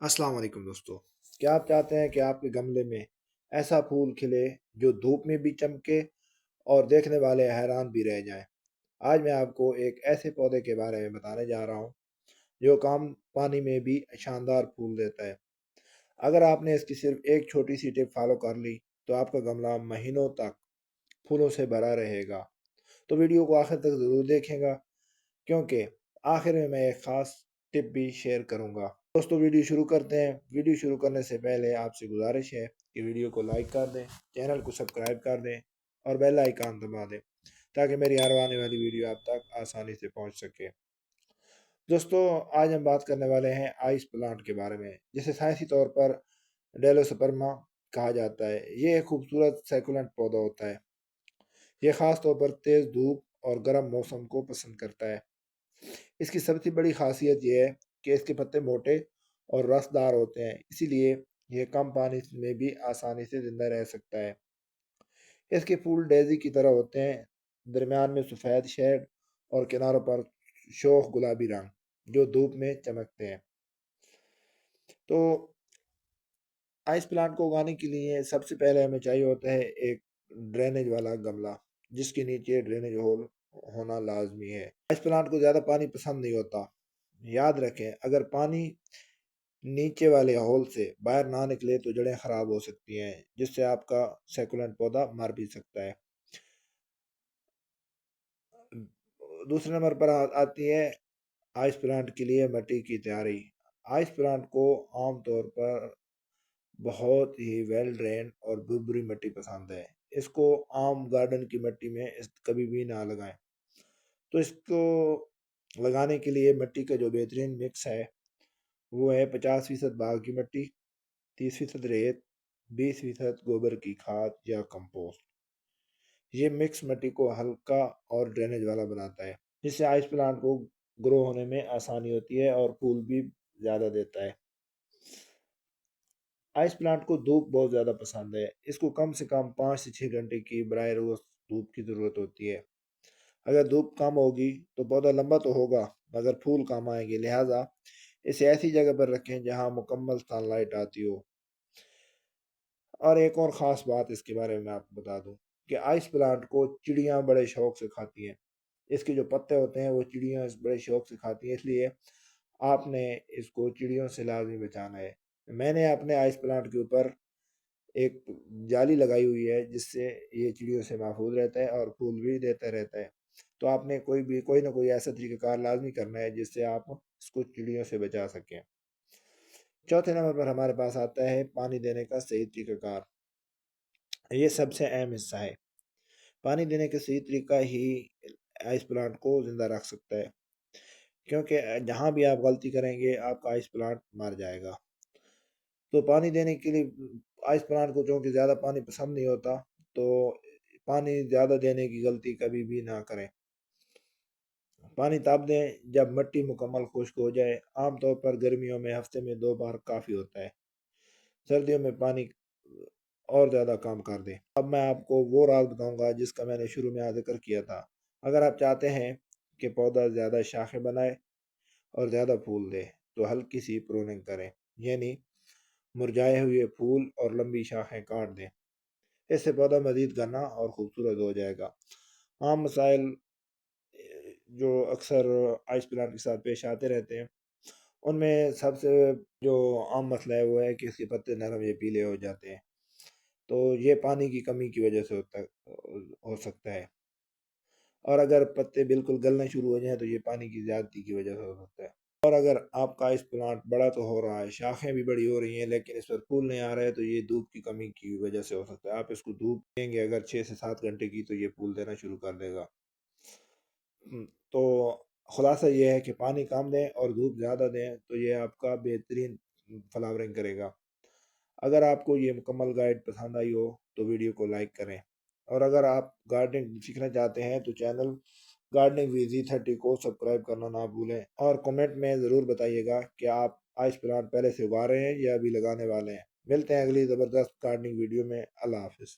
السلام علیکم دوستو، کیا آپ چاہتے ہیں کہ آپ کے گملے میں ایسا پھول کھلے جو دھوپ میں بھی چمکے اور دیکھنے والے حیران بھی رہ جائیں؟ آج میں آپ کو ایک ایسے پودے کے بارے میں بتانے جا رہا ہوں جو کم پانی میں بھی شاندار پھول دیتا ہے۔ اگر آپ نے اس کی صرف ایک چھوٹی سی ٹپ فالو کر لی تو آپ کا گملہ مہینوں تک پھولوں سے بھرا رہے گا۔ تو ویڈیو کو آخر تک ضرور دیکھیں گا کیونکہ آخر میں ایک خاص ٹپ بھی شیئر کروں گا۔ دوستو ویڈیو شروع کرتے ہیں۔ ویڈیو شروع کرنے سے پہلے آپ سے گزارش ہے کہ ویڈیو کو لائک کر دیں، چینل کو سبسکرائب کر دیں اور بیل آئیکن دبا دیں تاکہ میری ہر آنے والی ویڈیو آپ تک آسانی سے پہنچ سکے۔ دوستو آج ہم بات کرنے والے ہیں آئس پلانٹ کے بارے میں، جسے سائنسی طور پر ڈیلوسپرما کہا جاتا ہے۔ یہ ایک خوبصورت سیکولنٹ پودا ہوتا ہے۔ یہ خاص طور پر تیز دھوپ اور گرم موسم کو پسند کرتا ہے۔ اس کی سب سے بڑی خاصیت یہ ہے کہ اس کے پتے موٹے اور رس دار ہوتے ہیں، اسی لیے یہ کم پانی میں بھی آسانی سے زندہ رہ سکتا ہے۔ اس کے پھول ڈیزی کی طرح ہوتے ہیں، درمیان میں سفید شیڈ اور کناروں پر شوخ گلابی رنگ جو دھوپ میں چمکتے ہیں۔ تو آئس پلانٹ کو اگانے کے لیے سب سے پہلے ہمیں چاہیے ہوتا ہے ایک ڈرینیج والا گملہ، جس کے نیچے ڈرینیج ہول ہونا لازمی ہے۔ آئس پلانٹ کو زیادہ پانی پسند نہیں ہوتا۔ یاد رکھیں اگر پانی نیچے والے ہول سے باہر نہ نکلے تو جڑیں خراب ہو سکتی ہیں، جس سے آپ کا سیکولنٹ پودا مر بھی سکتا ہے۔ دوسرے نمبر پر آتی ہے آئس پلانٹ کے لیے مٹی کی تیاری۔ آئس پلانٹ کو عام طور پر بہت ہی ویل ڈرین اور بربری مٹی پسند ہے۔ اس کو عام گارڈن کی مٹی میں کبھی بھی نہ لگائیں۔ تو اس کو لگانے کے لیے مٹی کا جو بہترین مکس ہے وہ ہے 50% باغ کی مٹی، 30% ریت، 20% گوبر کی کھاد یا کمپوسٹ۔ یہ مکس مٹی کو ہلکا اور ڈرینیج والا بناتا ہے، جس سے آئس پلانٹ کو گرو ہونے میں آسانی ہوتی ہے اور پھول بھی زیادہ دیتا ہے۔ آئس پلانٹ کو دھوپ بہت زیادہ پسند ہے۔ اس کو کم سے کم 5 سے 6 گھنٹے کی براہ راست دھوپ کی ضرورت ہوتی ہے۔ اگر دھوپ کم ہوگی تو پودا لمبا تو ہوگا مگر پھول کم آئیں گے، لہٰذا اسے ایسی جگہ پر رکھیں جہاں مکمل سن لائٹ آتی ہو۔ اور ایک اور خاص بات اس کے بارے میں آپ کو بتا دوں کہ آئس پلانٹ کو چڑیاں بڑے شوق سے کھاتی ہیں۔ اس کے جو پتے ہوتے ہیں وہ چڑیاں بڑے شوق سے کھاتی ہیں، اس لیے آپ نے اس کو چڑیوں سے لازمی بچانا ہے۔ میں نے اپنے آئس پلانٹ کے اوپر ایک جالی لگائی ہوئی ہے جس سے یہ چڑیوں سے محفوظ رہتا ہے اور پھول بھی دیتا رہتا ہے۔ تو آپ نے کوئی نہ کوئی ایسا طریقہ کار لازمی کرنا ہے جس سے آپ اس کو چڑیوں سے بچا سکیں۔ چوتھے نمبر پر ہمارے پاس آتا ہے پانی دینے کا صحیح طریقہ کار۔ یہ سب سے اہم حصہ ہے۔ پانی دینے کا صحیح طریقہ ہی آئس پلانٹ کو زندہ رکھ سکتا ہے، کیونکہ جہاں بھی آپ غلطی کریں گے آپ کا آئس پلانٹ مر جائے گا۔ تو پانی دینے کے لیے آئس پلانٹ کو چونکہ زیادہ پانی پسند نہیں ہوتا، تو پانی زیادہ دینے کی غلطی کبھی بھی نہ کریں۔ پانی تب دیں جب مٹی مکمل خشک ہو جائے۔ عام طور پر گرمیوں میں ہفتے میں 2 بار کافی ہوتا ہے، سردیوں میں پانی اور زیادہ کام کر دیں۔ اب میں آپ کو وہ راز بتاؤں گا جس کا میں نے شروع میں ذکر کیا تھا۔ اگر آپ چاہتے ہیں کہ پودا زیادہ شاخیں بنائے اور زیادہ پھول دے تو ہلکی سی پروننگ کریں، یعنی مرجھائے ہوئے پھول اور لمبی شاخیں کاٹ دیں۔ اس سے پودا مزید گھنا اور خوبصورت ہو جائے گا۔ عام مسائل جو اکثر آئس پلانٹ کے ساتھ پیش آتے رہتے ہیں، ان میں سب سے جو عام مسئلہ ہے وہ ہے کہ اس کے پتے نرم یا پیلے ہو جاتے ہیں۔ تو یہ پانی کی کمی کی وجہ سے ہو سکتا ہے، اور اگر پتے بالکل گلنے شروع ہو جائیں تو یہ پانی کی زیادتی کی وجہ سے ہو سکتا ہے۔ اور اگر آپ کا آئس پلانٹ بڑا تو ہو رہا ہے، شاخیں بھی بڑی ہو رہی ہیں، لیکن اس پر پھول نہیں آ رہا ہے، تو یہ دھوپ کی کمی کی وجہ سے ہو سکتا ہے۔ آپ اس کو دھوپ دیں گے اگر 6 سے 7 گھنٹے کی تو یہ پھول دینا شروع کر دے گا۔ تو خلاصہ یہ ہے کہ پانی کم دیں اور دھوپ زیادہ دیں تو یہ آپ کا بہترین فلاورنگ کرے گا۔ اگر آپ کو یہ مکمل گائیڈ پسند آئی ہو تو ویڈیو کو لائک کریں، اور اگر آپ گارڈننگ سیکھنا چاہتے ہیں تو چینل گارڈننگ وز EZ30 کو سبسکرائب کرنا نہ بھولیں، اور کمنٹ میں ضرور بتائیے گا کہ آپ آئس پلانٹ پہلے سے اگا رہے ہیں یا ابھی لگانے والے ہیں۔ ملتے ہیں اگلی زبردست گارڈننگ ویڈیو میں۔ اللہ حافظ۔